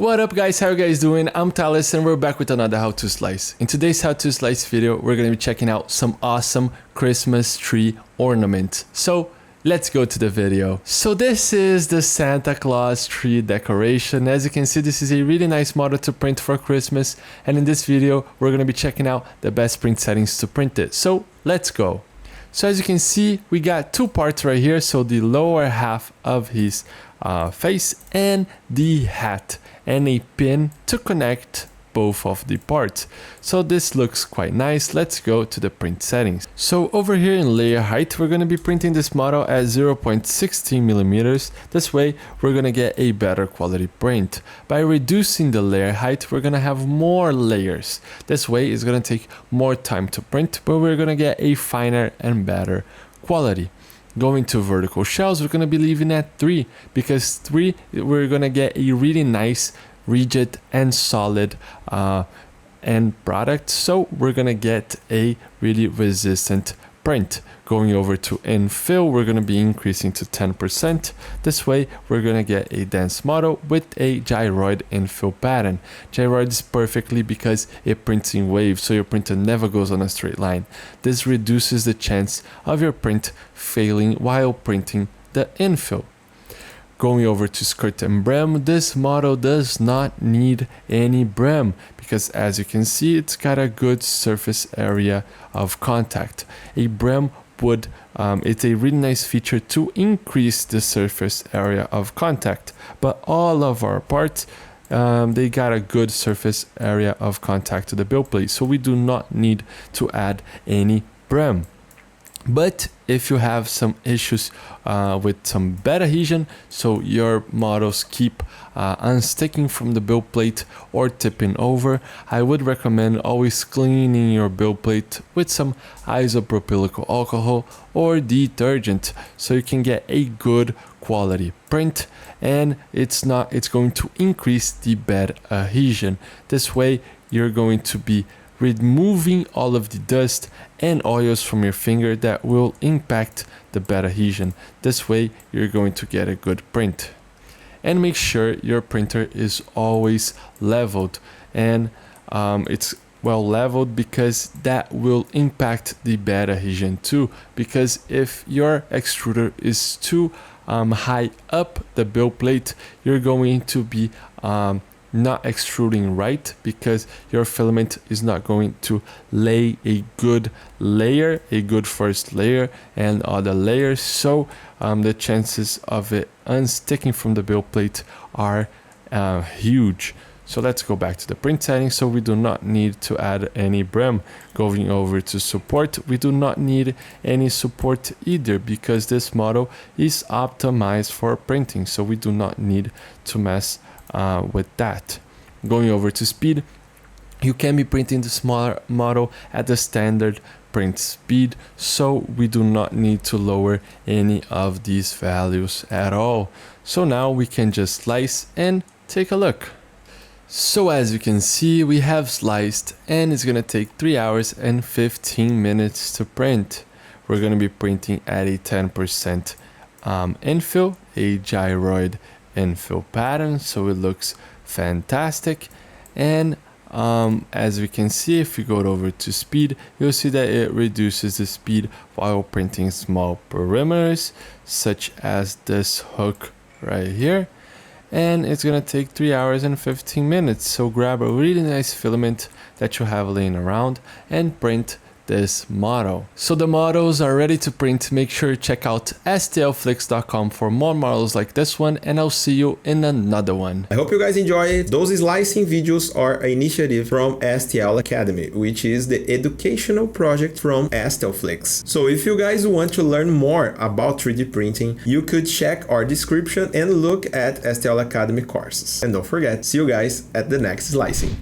What up guys, how you guys doing? I'm Talis and we're back with another how to slice. In today's how to slice video, we're going to be checking out some awesome Christmas tree ornament. So let's go to the video. So this is the Santa Claus tree decoration. As you can see, this is a really nice model to print for Christmas. And in this video, we're going to be checking out the best print settings to print it. So let's go. So as you can see, we got two parts right here. So the lower half of his face and the hat and a pin to connect both of the parts. So this looks quite nice. Let's go to the print settings. So over here in layer height, we're going to be printing this model at 0.16 millimeters. This way we're going to get a better quality print. By reducing the layer height, we're going to have more layers. This way it's going to take more time to print, but we're going to get a finer and better quality. Going to vertical shells, we're going to be leaving at 3 because 3 we're going to get a really nice rigid and solid end product, so we're going to get a really resistant print. Going over to infill, we're going to be increasing to 10%. This way we're going to get a dense model with a gyroid infill pattern. Gyroid is perfectly because it prints in waves, so your printer never goes on a straight line. This reduces the chance of your print failing while printing the infill. Going over to skirt and brim, this model does not need any brim because as you can see, it's got a good surface area of contact. A brim would, it's a really nice feature to increase the surface area of contact, but all of our parts, they got a good surface area of contact to the build plate, so we do not need to add any brim. But if you have some issues with some bed adhesion, so your models keep unsticking from the build plate or tipping over, I would recommend always cleaning your build plate with some isopropylic alcohol or detergent so you can get a good quality print, and it's going to increase the bed adhesion. This way you're going to be removing all of the dust and oils from your finger that will impact the bed adhesion. This way you're going to get a good print. And make sure your printer is always leveled, and it's well leveled because that will impact the bed adhesion too, because if your extruder is too high up the build plate, you're going to be not extruding right because your filament is not going to lay a good layer, a good first layer and other layers, so the chances of it unsticking from the build plate are huge. So let's go back to the print settings. So we do not need to add any brim. Going over to support, we do not need any support either because this model is optimized for printing, so we do not need to mess with that. Going over to speed, you can be printing the smaller model at the standard print speed, so we do not need to lower any of these values at all. So now we can just slice and take a look. So as you can see, we have sliced and it's gonna take 3 hours and 15 minutes to print. We're gonna be printing at a 10% infill, a gyroid infill pattern, so it looks fantastic. And as we can see, if we go over to speed, you'll see that it reduces the speed while printing small perimeters such as this hook right here, and it's gonna take 3 hours and 15 minutes. So grab a really nice filament that you have laying around and print this model. So the models are ready to print. Make sure you check out stlflix.com for more models like this one, and I'll see you in another one. I hope you guys enjoy it. Those slicing videos are an initiative from STL Academy, which is the educational project from STL Flix. So if you guys want to learn more about 3D printing, you could check our description and look at STL Academy courses. And don't forget, see you guys at the next slicing.